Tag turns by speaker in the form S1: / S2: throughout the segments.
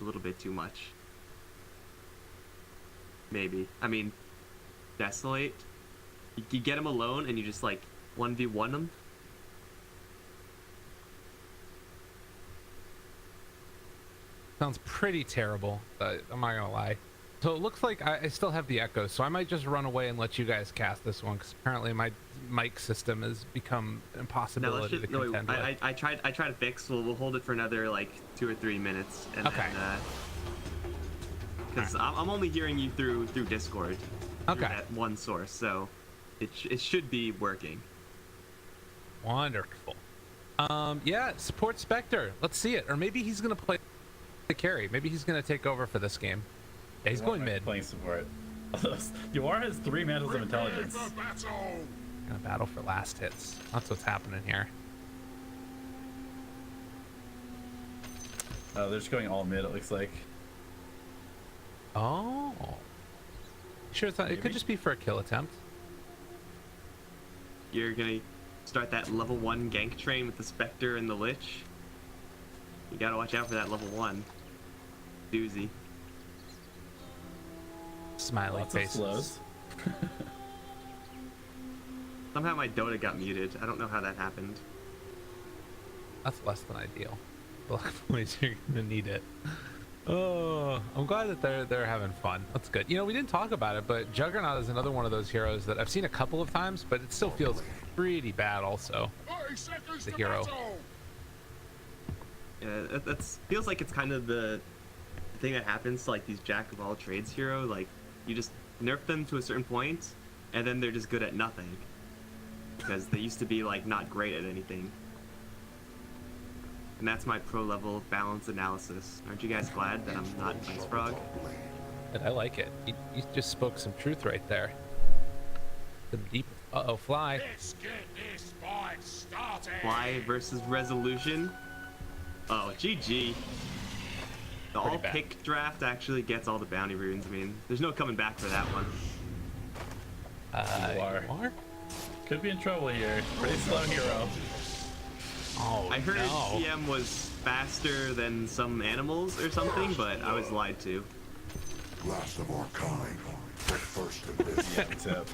S1: a little bit too much. Maybe. I mean, Desolate. You get him alone and you just like 1v1 him.
S2: Sounds pretty terrible, I'm not gonna lie. So it looks like I still have the echo, so I might just run away and let you guys cast this one, because apparently my mic system has become an impossibility to contend with.
S1: I tried to fix. We'll hold it for another like 2 or 3 minutes, and
S2: okay.
S1: Because I'm only hearing you through Discord.
S2: Okay.
S1: Through that one source, so it should be working.
S2: Wonderful. Yeah, support Spectre. Let's see it. Or maybe he's gonna play the carry. Maybe he's gonna take over for this game. Yeah, he's going mid.
S3: Playing support. Yawar has 3 mantles of intelligence.
S2: Gonna battle for last hits. That's what's happening here.
S3: Oh, they're just going all mid, it looks like.
S2: Oh. Sure, it could just be for a kill attempt.
S1: You're gonna start that level 1 gank train with the Spectre and the Lich. You gotta watch out for that level 1 doozy.
S2: Smiley faces.
S1: Somehow my Dota got muted. I don't know how that happened.
S2: That's less than ideal. Block points, you're gonna need it. Oh, I'm glad that they're having fun. That's good. You know, we didn't talk about it, but Juggernaut is another one of those heroes that I've seen a couple of times, but it still feels pretty bad also. The hero.
S1: Yeah, that feels like it's kind of the thing that happens to like these jack of all trades hero. Like, you just nerf them to a certain point, and then they're just good at nothing. Because they used to be like not great at anything. And that's my pro level balance analysis. Aren't you guys glad that I'm not Ice Frog?
S2: And I like it. You just spoke some truth right there. The deep. Uh-oh, Fly.
S4: Let's get this fight started.
S1: Fly versus Resolution. Oh, GG. The all pick draft actually gets all the bounty runes. I mean, there's no coming back for that one.
S2: Yawar?
S3: Could be in trouble here. Pretty slow hero.
S2: Oh,
S1: I heard
S2: no.
S1: CM was faster than some animals or something, but I was lied to.
S4: Last of our kind, but first in this.
S3: Yeah, except.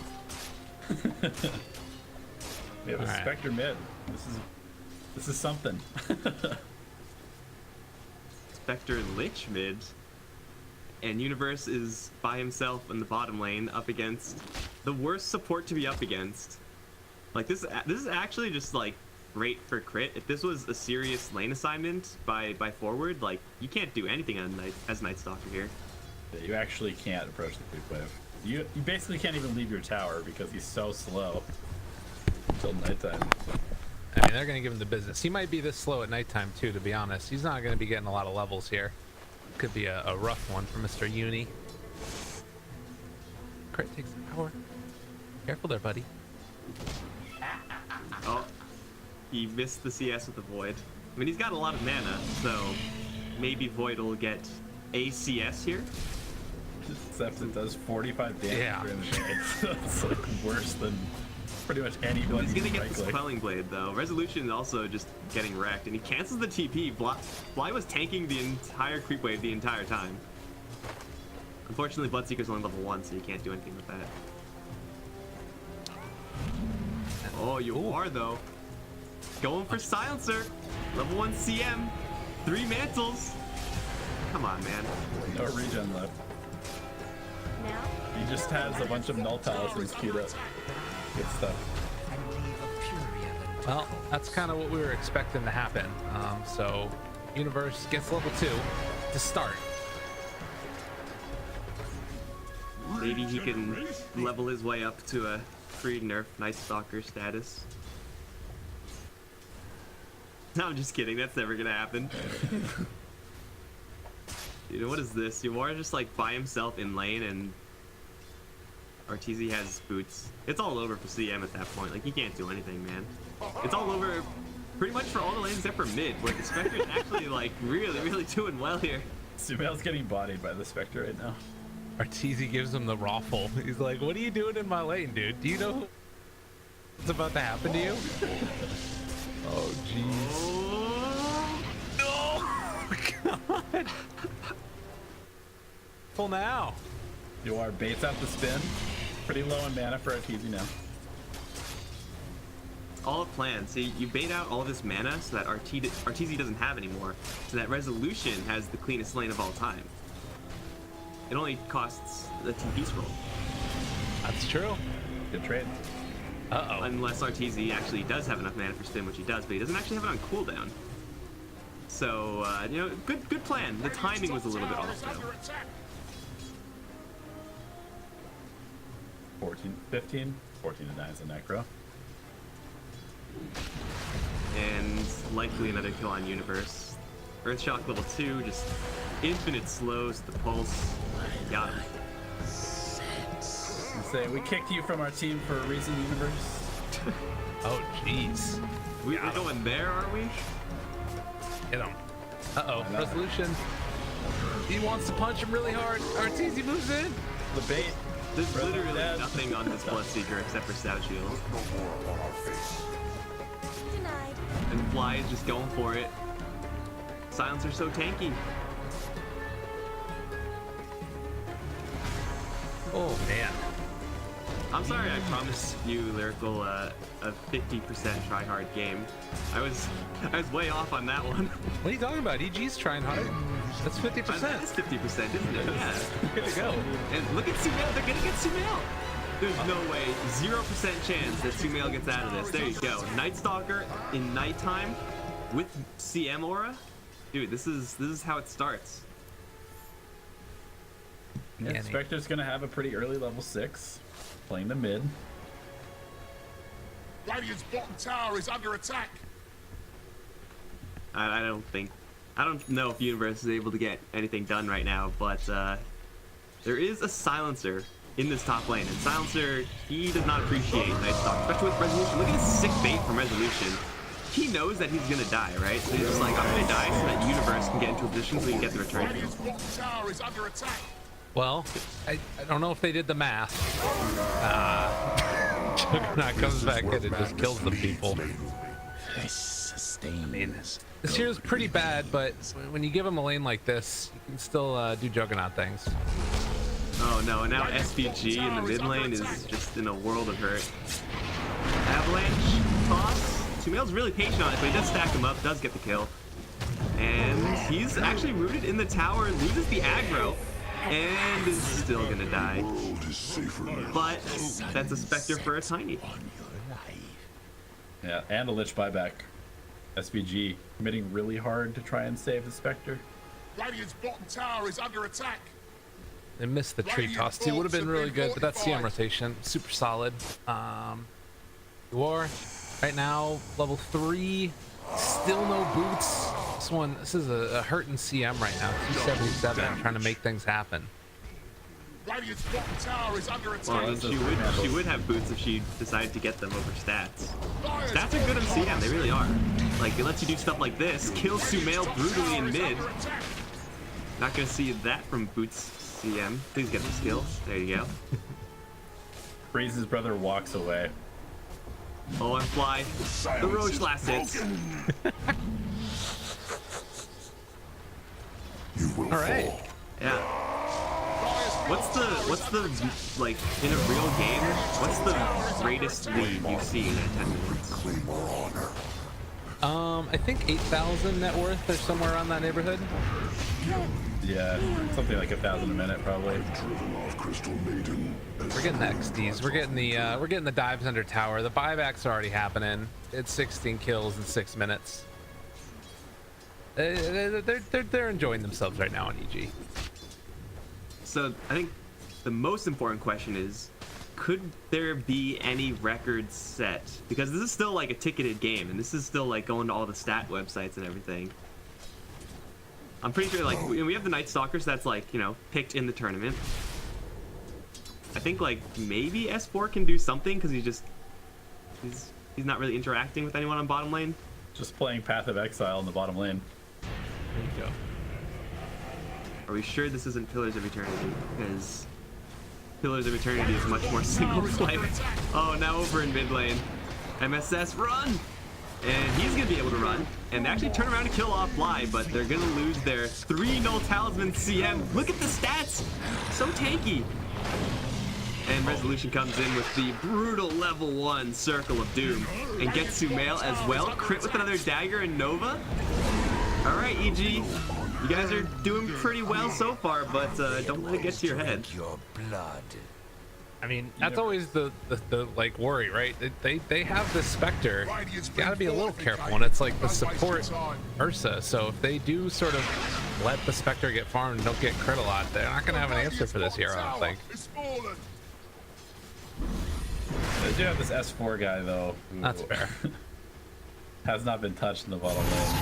S3: We have a Spectre mid. This is something.
S1: Spectre Lich mid, and Universe is by himself in the bottom lane up against the worst support to be up against. Like this is actually just like great for crit. If this was a serious lane assignment by forward, like you can't do anything as Night Stalker here.
S3: Yeah, you actually can't approach the creep wave. You basically can't even leave your tower because he's so slow until nighttime.
S2: I mean, they're going to give him the business. He might be this slow at nighttime, too, to be honest. He's not going to be getting a lot of levels here. Could be a rough one for Mr. Uni. Crit takes the power. Careful there, buddy.
S1: Oh, he missed the CS with the Void. I mean, he's got a lot of mana, so maybe Void will get a CS here.
S3: Except it does 45 damage.
S2: Yeah.
S3: It's like worse than pretty much anybody.
S1: He's gonna get this Quelling Blade though. Resolution also just getting wrecked, and he cancels the TP. Fly was tanking the entire creep wave the entire time. Unfortunately, Bloodseeker's only level 1, so you can't do anything with that. Oh, you are though. Going for Silencer. Level 1 CM. 3 mantles. Come on, man.
S3: No regen left.
S5: Now?
S3: He just has a bunch of null palisades queued up. Good stuff.
S2: Well, that's kind of what we were expecting to happen. So, Universe gets level 2 to start.
S1: Maybe he can level his way up to a free nerf Night Stalker status. No, I'm just kidding. That's never gonna happen. Dude, what is this? You are just like by himself in lane, and Arteezy has boots. It's all over for CM at that point. Like, he can't do anything, man. It's all over pretty much for all the lanes except for mid, where the Spectre is actually like really doing well here.
S3: Sumail's getting bodied by the Spectre right now.
S2: Arteezy gives him the raffle. He's like, what are you doing in my lane, dude? Do you know what's about to happen to you? Oh, jeez.
S1: Oh,
S2: Oh, God. careful now.
S3: You are baits out the spin. Pretty low in mana for Arteezy now.
S1: All a plan. See, you bait out all this mana so that Arteezy doesn't have anymore. So that Resolution has the cleanest lane of all time. It only costs a TP scroll.
S2: That's true.
S3: Good trade.
S2: Uh-oh.
S1: Unless Arteezy actually does have enough mana for spin, which he does, but he doesn't actually have it on cooldown. So, you know, good plan. The timing was a little bit off, though.
S3: 15, 14 to 9 is a necro.
S1: And likely another kill on Universe. Earthshock level 2, just infinite slows, the pulse. Got him.
S3: You say we kicked you from our team for a reason, Universe.
S2: Oh, jeez.
S1: We're going there, are we?
S2: Hit him. Uh-oh. Resolution. He wants to punch him really hard. Arteezy moves in.
S3: The bait.
S1: There's
S3: Brother
S1: literally
S3: dead.
S1: nothing on this Bloodseeker except for Stout Shield.
S4: No more on our face.
S5: Denied.
S1: And Fly is just going for it. Silencer's so tanky.
S2: Oh, man.
S1: I'm sorry I promised you, Lyrical, a 50% try-hard game. I was way off on that one.
S2: What are you talking about? EG's trying hard. That's 50%.
S1: That is 50%, isn't it? Yeah.
S2: Way to go.
S1: And look at Sumail, they're gonna get Sumail. There's no way, 0% chance that Sumail gets out of this. There you go. Night Stalker in nighttime with CM aura. Dude, this is how it starts.
S3: Yeah,
S2: Yeah,
S3: Spectre's gonna have a pretty early level 6, playing the mid.
S4: Radiant's bottom tower is under attack.
S1: I don't know if Universe is able to get anything done right now, but there is a Silencer in this top lane, and Silencer, he does not appreciate Night Stalker, especially with Resolution. Look at his sick bait from Resolution. He knows that he's gonna die, right? So he's just like, I'm gonna die so that Universe can get into a position so he can get the return.
S4: Radiant's bottom tower is under attack.
S2: Well, I don't know if they did the math. Juggernaut comes back in and just kills the people. I mean, this hero's pretty bad, but when you give him a lane like this, you can still do Juggernaut things.
S1: Oh no, and now SVG in the mid lane is just in a world of hurt. Avalanche, toss. Sumail's really patient on it, but he does stack him up, does get the kill. And he's actually rooted in the tower, loses the aggro, and is still gonna die.
S4: World is safer now.
S1: But that's a Spectre for a tiny.
S3: Yeah, and a Lich buyback. SVG committing really hard to try and save the Spectre.
S4: Radiant's bottom tower is under attack.
S2: They missed the tree toss too. Would have been really good, but that's CM rotation. Super solid. War right now, level 3. Still no boots. This is a hurting CM right now. 277, trying to make things happen.
S4: Radiant's bottom tower is under
S1: Well, I
S4: attack.
S1: mean, she would have boots if she decided to get them over stats. Stats are good on CM, they really are. Like, it lets you do stuff like this, kill Sumail brutally in mid. Not gonna see that from Boots CM. Please get the skill. There you go.
S3: Freeze's brother walks away.
S1: Oh, and Fly. The Roach last hits.
S4: You will
S2: All right.
S4: fall.
S1: Yeah. What's the like in a real game? What's the greatest lead you've seen in 10 minutes?
S4: Claim our honor.
S2: I think 8,000 net worth or somewhere around that neighborhood.
S3: Yeah, something like 1,000 a minute probably.
S4: Driven off Crystal Maiden.
S2: We're getting the XDs. We're getting the dives under tower. The buybacks are already happening. It's 16 kills in 6 minutes. They're enjoying themselves right now on EG.
S1: So I think the most important question is, could there be any records set? Because this is still like a ticketed game, and this is still like going to all the stat websites and everything. I'm pretty sure like we have the Night Stalker, so that's like, you know, picked in the tournament. I think like maybe S4 can do something because he's not really interacting with anyone on bottom lane.
S3: Just playing Path of Exile in the bottom lane.
S2: There you go.
S1: Are we sure this isn't Pillars of Eternity? Because Pillars of Eternity is much more single player. Oh, now over in mid lane. MSS, run! And he's gonna be able to run and actually turn around and kill off Fly, but they're gonna lose their 3 null talisman CM. Look at the stats, so tanky. And Resolution comes in with the brutal level 1 Circle of Doom and gets Sumail as well. Crit with another dagger and Nova. All right, EG, you guys are doing pretty well so far, but don't let it get to your head.
S6: Your blood.
S2: I mean, that's always the like worry, right? They have this Spectre. You gotta be a little careful, and it's like the support Ursa. So if they do sort of let the Spectre get farmed and don't get crit a lot, they're not gonna have an answer for this hero, I don't think.
S3: They do have this S4 guy though. Who
S2: That's fair.
S3: has not been touched in the bottom lane.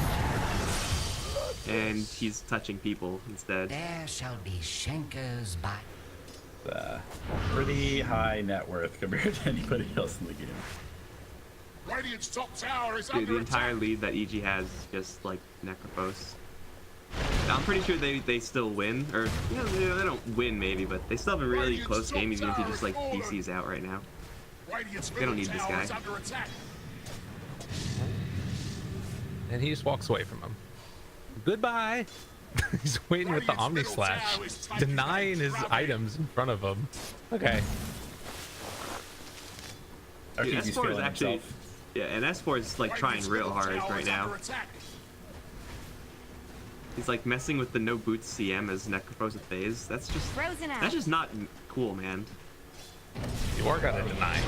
S1: And he's touching people instead.
S6: There shall be Schenker's bite.
S3: Pretty high net worth compared to anybody else in the game.
S4: Radiant's top tower is
S1: Dude,
S4: under
S1: the entire
S4: attack.
S1: lead that EG has is just like Necrophos. I'm pretty sure they still win, or you know, they don't win maybe, but they still have a really close game even if he just like DC's out right now.
S4: Radiant's
S1: They don't
S4: middle
S1: need this
S4: tower
S1: guy.
S4: is under attack.
S2: And he just walks away from him. Goodbye. He's waiting with the Omni Slash, denying his items in front of him. Okay.
S1: Dude,
S3: RTG's
S1: S4 is
S3: feeling
S1: actually,
S3: himself.
S1: yeah, and S4 is like trying
S4: Radiant's
S1: real
S4: middle
S1: hard
S4: tower
S1: right
S4: is
S1: now.
S4: under attack.
S1: He's like messing with the no boots CM as Necrophos with phase. That's
S5: Frozen out.
S1: just not cool, man.
S2: You are gonna deny.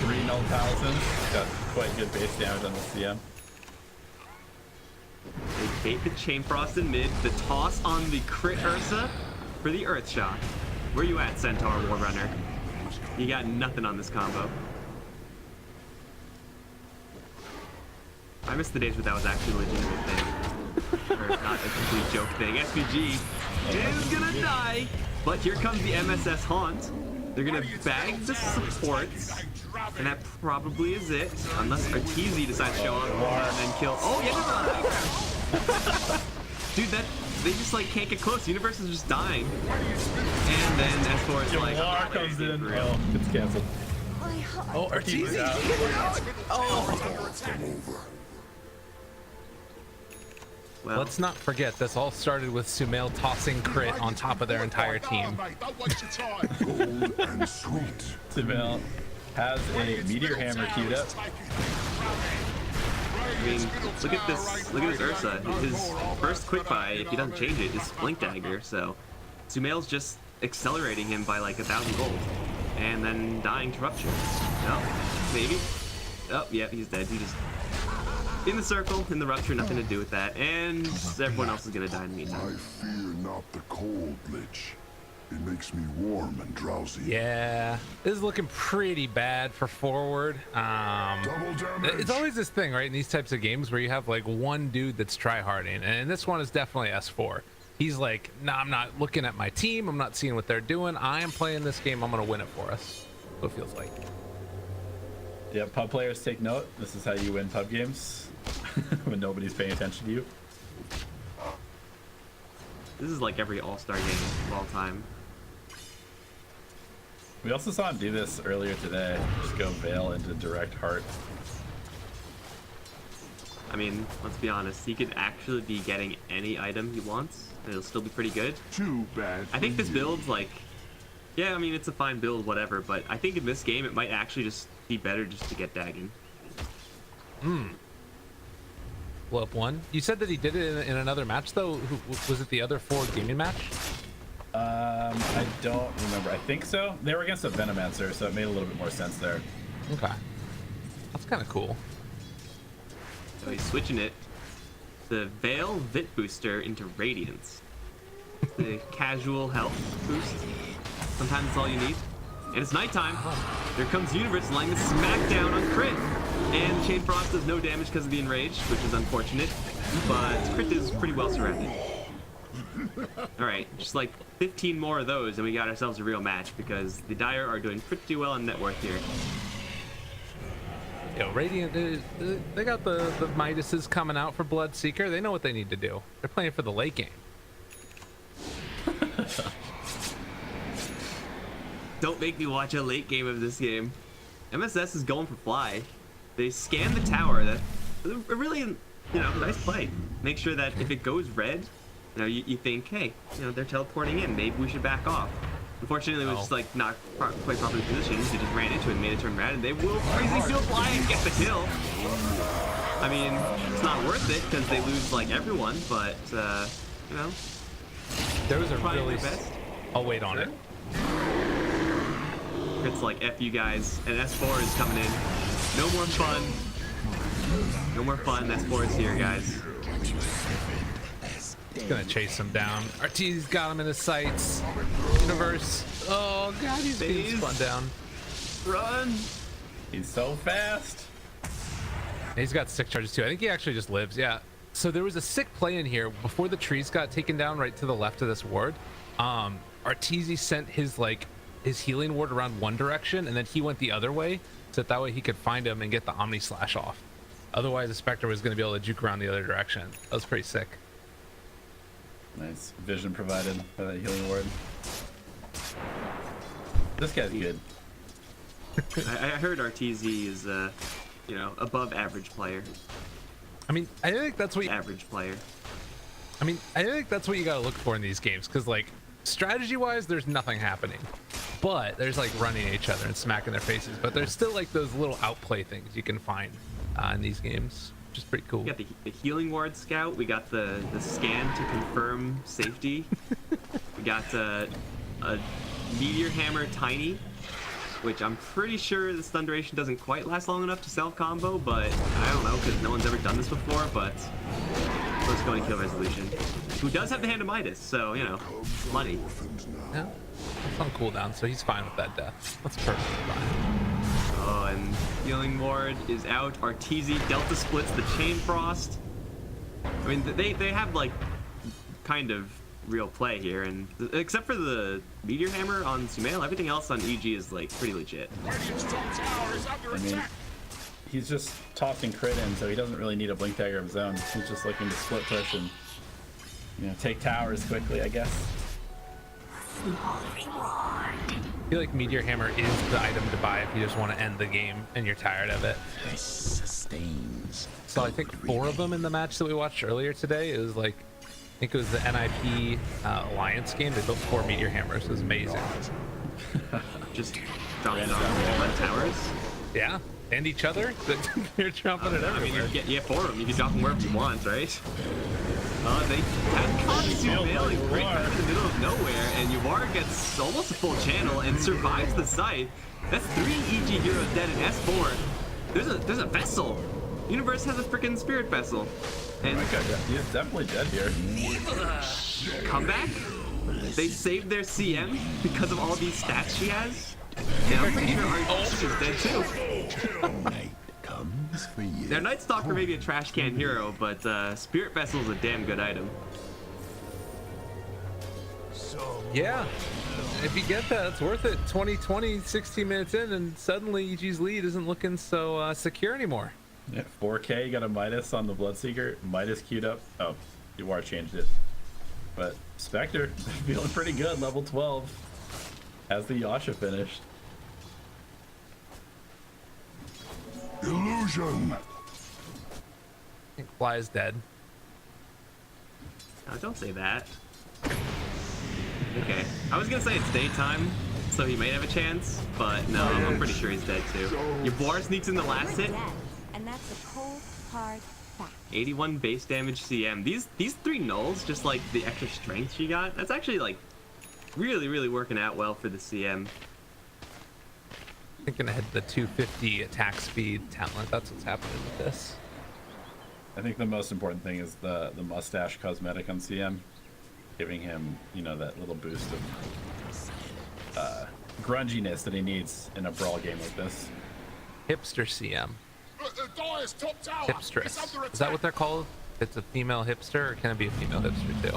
S3: 3 null talismans. Got quite good base damage on the CM.
S1: They bait the Chain Frost in mid, the toss on the crit Ursa for the Earth Shock. Where you at, Centaur Warrunner? You got nothing on this combo. I miss the days where that was actually a legitimate thing. Or not a complete joke thing. SVG is gonna die, but here comes the MSS Haunt. They're gonna bag the supports, and that probably is it. Unless Arteezy decides to show up and then kill. Oh, yeah, no. Dude, they just like can't get close. Universe is just dying. And then S4 is like,
S3: War
S1: oh,
S3: comes in.
S1: for real.
S3: Oh, it's canceled.
S5: My heart.
S3: Oh, Arteezy.
S1: Well,
S2: Let's not forget, this all started with Sumail tossing crit on top of their entire team.
S4: Don't waste your time. Gold and sweet.
S3: Sumail has a meteor hammer queued up.
S1: I mean, look at this Ursa. His first quick buy, if he doesn't change it, is Blink Dagger. So Sumail's just accelerating him by like 1,000 gold, and then dying to Rupture. No, maybe. Oh, yeah, he's dead. He just in the circle, in the Rupture, nothing to do with that, and everyone else is gonna die in the
S4: I
S1: meantime.
S4: fear not the cold, Lich. It makes me warm and drowsy.
S2: Yeah, this is looking pretty bad for forward.
S4: Double damage.
S2: It's always this thing, right, in these types of games where you have like one dude that's tryharding, and this one is definitely S4. He's like, nah, I'm not looking at my team. I'm not seeing what they're doing. I am playing this game. I'm gonna win it for us. What it feels like.
S3: Yeah, pub players take note. This is how you win pub games when nobody's paying attention to you.
S1: This is like every All-Star game of all time.
S3: We also saw him do this earlier today. Just go Veil into direct heart.
S1: I mean, let's be honest, he could actually be getting any item he wants, and it'll still be pretty good.
S4: Too bad.
S1: I think this build's like, yeah, I mean, it's a fine build, whatever, but I think in this game it might actually just be better just to get dagging.
S2: Blow up one. You said that he did it in another match, though. Was it the other 4 gaming match?
S3: I don't remember. I think so. They were against a Venomancer, so it made a little bit more sense there.
S2: Okay, that's kind of cool.
S1: So he's switching it, the Veil Vit Booster into Radiance. The casual health boost. Sometimes it's all you need. And it's nighttime. There comes Universe laying the smackdown on crit. And Chain Frost does no damage because of the Enraged, which is unfortunate. But crit is pretty well surrounded. Alright, just like 15 more of those and we got ourselves a real match because the Dire are doing pretty well on net worth here.
S2: Yo, Radiant, they got the Midases coming out for Bloodseeker. They know what they need to do. They're playing for the late game.
S1: Don't make me watch a late game of this game. MSS is going for Fly. They scan the tower. a really, nice play. Make sure that if it goes red, you think, hey, they're teleporting in. Maybe we should back off. Unfortunately, it was just like not quite properly positioned. They just ran into it and made it turn red, and they will freezing shield fly and get the kill. I mean, it's not worth it because they lose like everyone, but
S2: There was a
S1: trying
S2: really.
S1: their best.
S2: I'll wait on it.
S1: It's like F you guys, and S4 is coming in. No more fun. No more fun. S4 is here, guys.
S2: He's gonna chase him down. Arteezy's got him in his sights. Universe. Oh god, he's being
S1: Phase.
S2: spun down.
S1: Run!
S3: He's so fast.
S2: And he's got sick charges too. I think he actually just lives. Yeah. So there was a sick play in here before the trees got taken down right to the left of this ward. Arteezy sent his healing ward around one direction, and then he went the other way, so that way he could find him and get the Omni Slash off. Otherwise, the Spectre was going to be able to juke around the other direction. That was pretty sick.
S3: Nice vision provided by that healing ward. This guy's good.
S1: I heard Arteezy is, above average player.
S2: I mean, I think that's what.
S1: Average player.
S2: I mean, I think that's what you gotta look for in these games, because like strategy-wise, there's nothing happening, but there's like running at each other and smacking their faces. But there's still like those little outplay things you can find in these games, which is pretty cool.
S1: We got the healing ward scout. We got the scan to confirm safety. We got a meteor hammer tiny, which I'm pretty sure the stun duration doesn't quite last long enough to self combo, but I don't know because no one's ever done this before. But let's go into kill resolution. Who does have the hand of Midas, so money.
S2: Yeah, it's on cooldown, so he's fine with that death. That's perfectly fine.
S1: Oh, and healing ward is out. Arteezy Delta splits the chain frost. I mean, they have like kind of real play here, and except for the meteor hammer on Sumail, everything else on EG is like pretty legit.
S3: I mean, he's just tossing crit in, so he doesn't really need a blink dagger of his own. He's just looking to split push and take towers quickly, I guess.
S2: I feel like Meteor Hammer is the item to buy if you just want to end the game and you're tired of it.
S6: This sustains.
S2: So I think 4 of them in the match that we watched earlier today. It was like, I think it was the NIP Alliance game. They built 4 Meteor Hammers. It was amazing.
S1: Just dropping on towers.
S2: Yeah, and each other. They're jumping it
S1: I
S2: everywhere.
S1: mean, you have 4 of them. You can drop them wherever you want, right? They had caught Sumail in great in the middle of nowhere, and Yvar gets almost a full channel and survives the scythe. That's 3 EG heroes dead in S4. There's a vessel. Universe has a freaking spirit vessel. And
S3: Okay, he is definitely dead here.
S1: comeback? They saved their CM because of all these stats she has? And I'm pretty sure Arteezy is dead too.
S4: Night comes for you.
S1: Their Night Stalker may be a trash can hero, but Spirit Vessel is a damn good item.
S2: Yeah, if you get that, it's worth it. 2020, 16 minutes in, and suddenly EG's lead isn't looking so secure anymore.
S3: Yeah, 4K, got a Midas on the Bloodseeker. Midas queued up. Oh, Yvar changed it. But Spectre, feeling pretty good, level 12. Has the Yasha finished.
S4: Illusion.
S2: I think Fly is dead.
S1: Oh, don't say that. Okay, I was gonna say it's daytime, so he may have a chance, but no, I'm pretty sure he's dead too. Yvar sneaks in the last hit.
S5: Dead, and that's a cold, hard fact.
S1: 81 base damage CM. These 3 nulls, just like the extra strength she got, that's actually like really working out well for the CM.
S2: I think gonna hit the 250 attack speed talent. That's what's happening with this.
S3: I think the most important thing is the mustache cosmetic on CM. Giving him, that little boost of grunginess that he needs in a brawl game like this.
S2: Hipster CM. Hipstress. Is that what they're called? It's a female hipster, or can it be a female hipster too?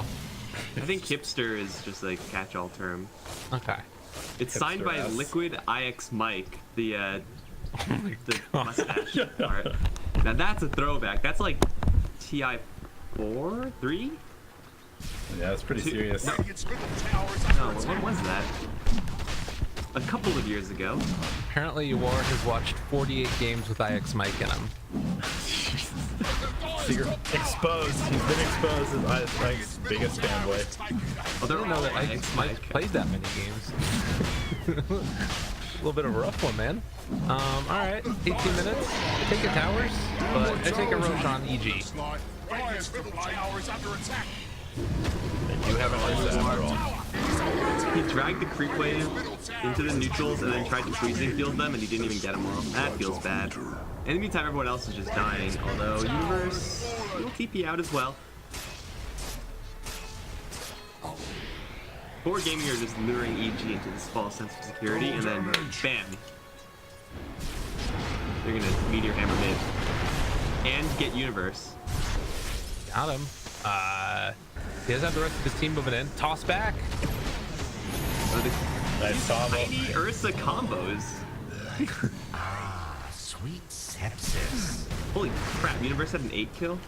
S1: I think hipster is just a catch-all term.
S2: Okay.
S1: It's signed by
S3: Hipster-esque.
S1: Liquid IX Mike, the the
S2: God.
S1: mustache part. Now that's a throwback. That's like TI 4, 3?
S3: Yeah, it's pretty serious.
S1: No, when was that? A couple of years ago.
S2: Apparently, Yvar has watched 48 games with IX Mike in him.
S3: Exposed. He's been exposed as Ike's biggest fanboy.
S1: Oh, they're
S2: I didn't know that Mike played that many games. A little bit of a rough one, man. All right, 18 minutes. I take a towers, but I take a Roche on EG.
S3: They do have an Ursa after all.
S1: He dragged the creep wave into the neutrals and then tried to freezing field them, and he didn't even get them all. That feels bad. In the meantime, everyone else is just dying, although Universe will TP out as well. 4 Gaming are just luring EG into this false sense of security, and then bam. They're gonna Meteor Hammer mid. And get Universe.
S2: Got him. He does have the rest of his team moving in. Toss back.
S1: Oh,
S3: Nice combo.
S1: tiny Ursa combos.
S6: Sweet sepsis.
S1: Holy crap, Universe had an 8 kill?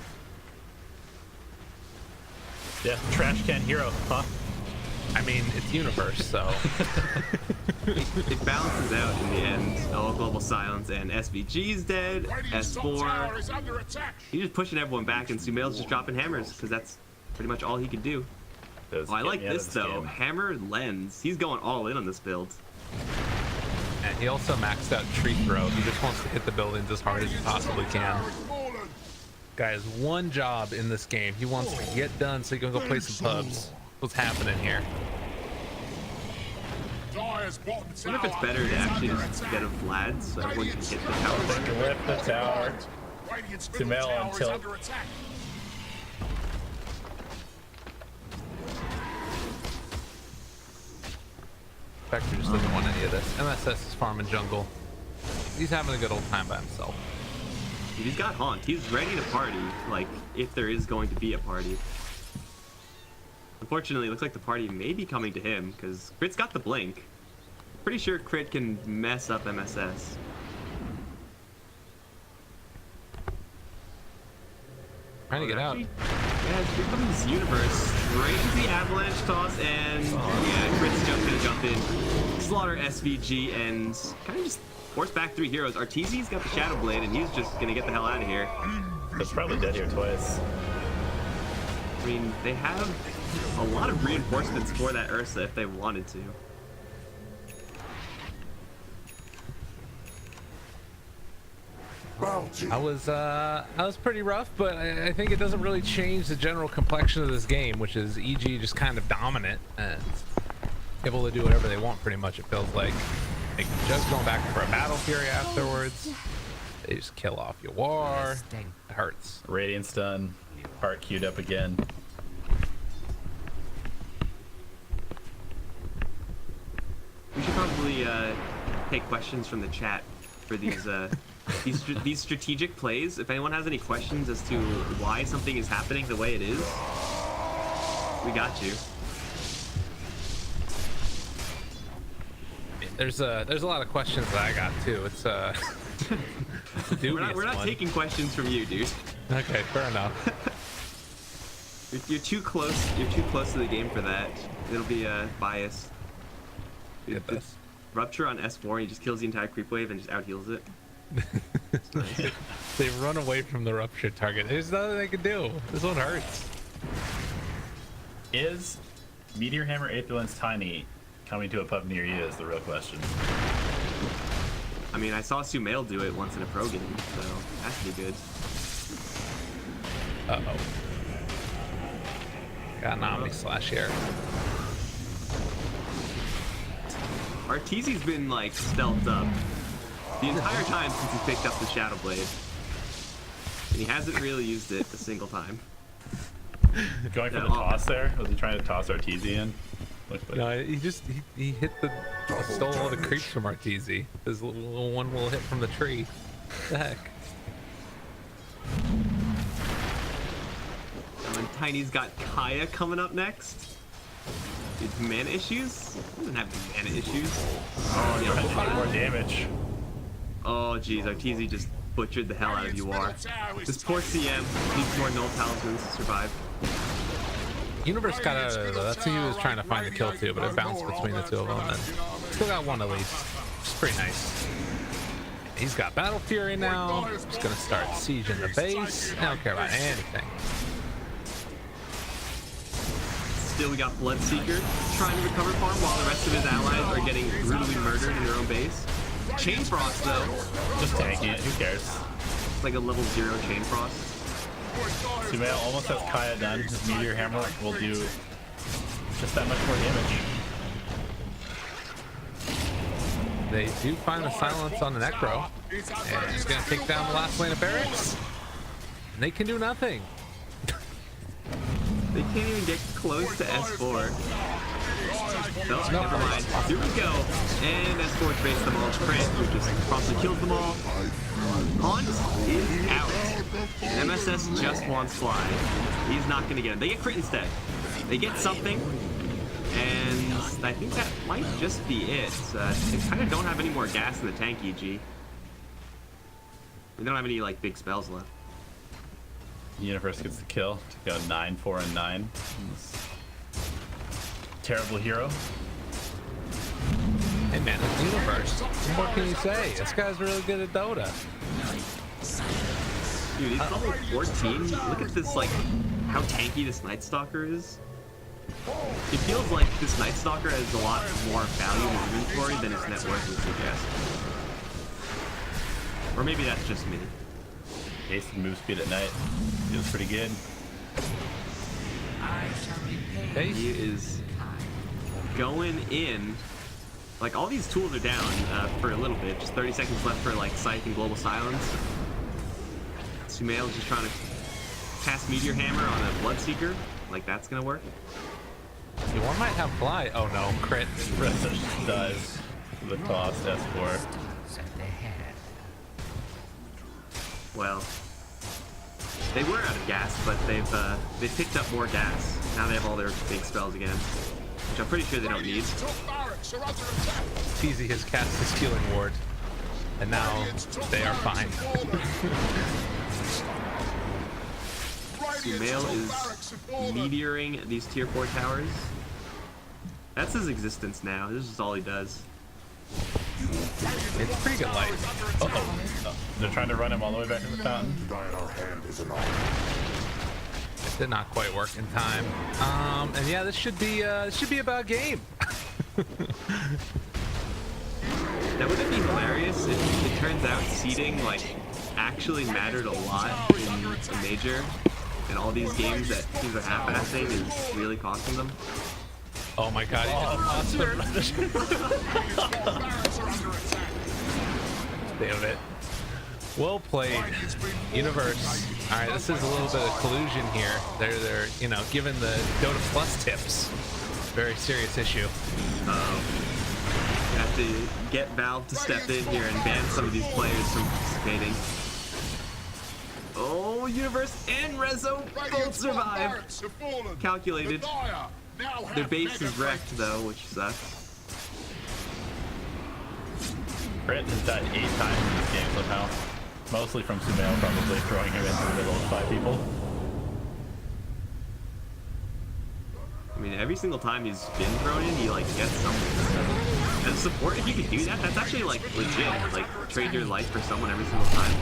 S3: Yeah, trash can hero, huh?
S2: I mean, it's Universe, so.
S1: It balances out in the end. All global silence and SVG's dead. S4. He's just pushing everyone back, and Sumail's just dropping hammers because that's pretty much all he could do. Oh, I like this though. Hammer Lens. He's going all in on this build.
S2: And he also maxed out tree throw. He just wants to hit the buildings as hard as he possibly can. Guy has one job in this game. He wants to get done so he can go play some pubs. What's happening here?
S1: I wonder if it's better to actually just get a Vlad so everyone can hit the tower.
S3: They can lift the tower. Sumail on tilt.
S2: Vector just doesn't want any of this. MSS is farming jungle. He's having a good old time by himself.
S1: He's got Haunt. He's ready to party, like, if there is going to be a party. Unfortunately, it looks like the party may be coming to him, because Crit's got the blink. Pretty sure Crit can mess up MSS.
S2: Trying to get out.
S1: Yeah, here comes Universe. Straight into the avalanche toss, and yeah, Crit's just gonna jump in, slaughter SVG, and kind of just force back 3 heroes. Arteezy's got the Shadow Blade, and he's just gonna get the hell out of here.
S3: That's probably dead here twice.
S1: I mean, they have a lot of reinforcements for that Ursa if they wanted to.
S2: I was pretty rough, but I think it doesn't really change the general complexion of this game, which is EG just kind of dominant and able to do whatever they want pretty much, it feels like. Just going back for a Battle Fury afterwards. They just kill off your war. It hurts.
S3: Radiant stun. Heart queued up again.
S1: We should probably take questions from the chat for these these strategic plays. If anyone has any questions as to why something is happening the way it is, we got you.
S2: There's a lot of questions that I got too. It's
S1: we're not taking questions from you, dude.
S2: Okay, fair enough.
S1: You're too close. You're too close to the game for that. It'll be biased.
S2: Get this.
S1: Rupture on S4, and he just kills the entire creep wave and just out heals it. Nice.
S2: They run away from the rupture target. There's nothing they can do. This one hurts.
S3: Is Meteor Hammer Aetherlens Tiny coming to a pub near you is the real question.
S1: I mean, I saw Sumail do it once in a pro game, so that should be good.
S2: Uh-oh. Got an Omni Slash here.
S1: Arteezy's been like stealthed up the entire time since he picked up the Shadow Blade. And he hasn't really used it a single time.
S3: Going for the toss there? Was he trying to toss Arteezy in? Looked like
S2: No, he hit stole all the creeps from Arteezy. His little one will hit from the tree. What the heck?
S1: And Tiny's got Kaya coming up next. Dude, mana issues? He doesn't have mana issues. Oh,
S3: trying to do
S1: yeah.
S3: more damage.
S1: Oh, geez, Arteezy just butchered the hell out of UR. This poor CM needs more null talismans to survive.
S2: Universe got out of though. That's who he was trying to find the kill to, but it bounced between the two of them and still got one at least. It's pretty nice. He's got Battle Fury now. He's gonna start sieging the base. I don't care about anything.
S1: Still, we got Bloodseeker trying to recover farm while the rest of his allies are getting brutally murdered in their own base. Chain Frost, though.
S3: Just tanking it. Who cares?
S1: It's like a level 0 Chain Frost.
S3: Sumail almost has Kaya done. His Meteor Hammer will do just that much more damage.
S2: They do find the silence on the Necro. And he's going to take down the last lane of barracks. And they can do nothing.
S1: They can't even get close to S4. No, never mind. Here we go. And S4 base them all. Crit, who just promptly kills them all. Hunt is out. MSS just wants Fly. He's not going to get him. They get crit instead. They get something. And I think that might just be it. They kind of don't have any more gas in the tank, EG. They don't have any like big spells left.
S3: Universe gets the kill to go 9, 4, and 9. Terrible hero.
S2: Hey man, it's Universe. What can you say? This guy's really good at Dota.
S1: Dude, he's level 14. Look at this, like, how tanky this Night Stalker is. It feels like this Night Stalker has a lot more value in inventory than its net worth would suggest. Or maybe that's just me.
S3: Wasted move speed at night. Feels pretty good.
S1: He is going in. Like, all these tools are down for a little bit. Just 30 seconds left for, like, Scythe and Global Silence. Sumail just trying to cast Meteor Hammer on a Bloodseeker. Like, that's gonna work.
S2: Yeah, one might have Fly. Oh no, crit.
S3: Prestige does the toss S4.
S1: Well, they were out of gas, but they picked up more gas. Now they have all their big spells again, which I'm pretty sure they don't need.
S2: Teasy has cast his healing ward, and now they are fine.
S1: Sumail is meteoring these tier 4 towers. That's his existence now. This is all he does.
S2: It's pretty good light.
S3: Uh-oh. They're trying to run him all the way back to the fountain.
S2: It did not quite work in time. And yeah, this should be about game.
S1: Now, wouldn't it be hilarious if it turns out seeding like actually mattered a lot in a major, and all these games that teams are half-assing is really costing them?
S2: Oh my god, he just damn it. Well played, Universe. All right, this is a little bit of collusion here. They're you know, giving the Dota Plus tips. Very serious issue.
S1: You have to get Valve to step in here and ban some of these players from participating. Oh, Universe and Rezo both survive. Calculated. Their base is wrecked though, which sucks.
S3: Crit has died 8 times in this game somehow. Mostly from Sumail probably throwing him into the middle of 5 people.
S1: I mean, every single time he's been thrown in, he like gets something. As support, if you could do that, that's actually like legit. Like, trade your life for someone every single time.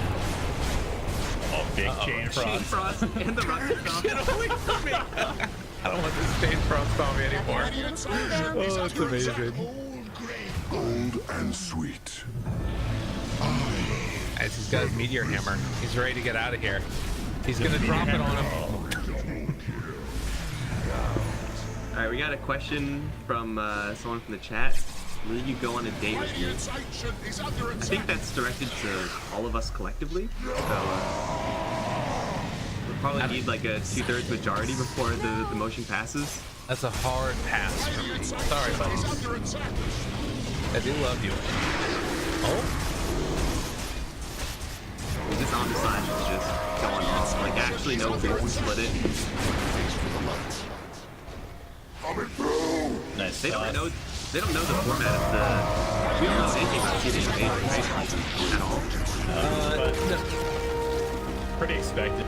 S3: Oh, big Chain Frost.
S1: Chain Frost and the Rocket Dog.
S2: Get away from me! I don't want this Chain Frost on me anymore. Oh, that's amazing.
S4: Cold and sweet.
S2: As he's got his Meteor Hammer, he's ready to get out of here. He's gonna drop it on him.
S1: All right, we got a question from someone from the chat. Will you go on a date with me? I think that's directed to all of us collectively. So we'll probably need like a 2/3 majority before the motion passes.
S2: That's a hard pass for me. Sorry, buddies. I do love you. Oh?
S1: This on the side is just going off. Like, actually no proof to split it.
S3: Nice.
S1: They don't know. They don't know the format of the. We don't know anything about seeding the major, right? At all.
S3: Pretty expected.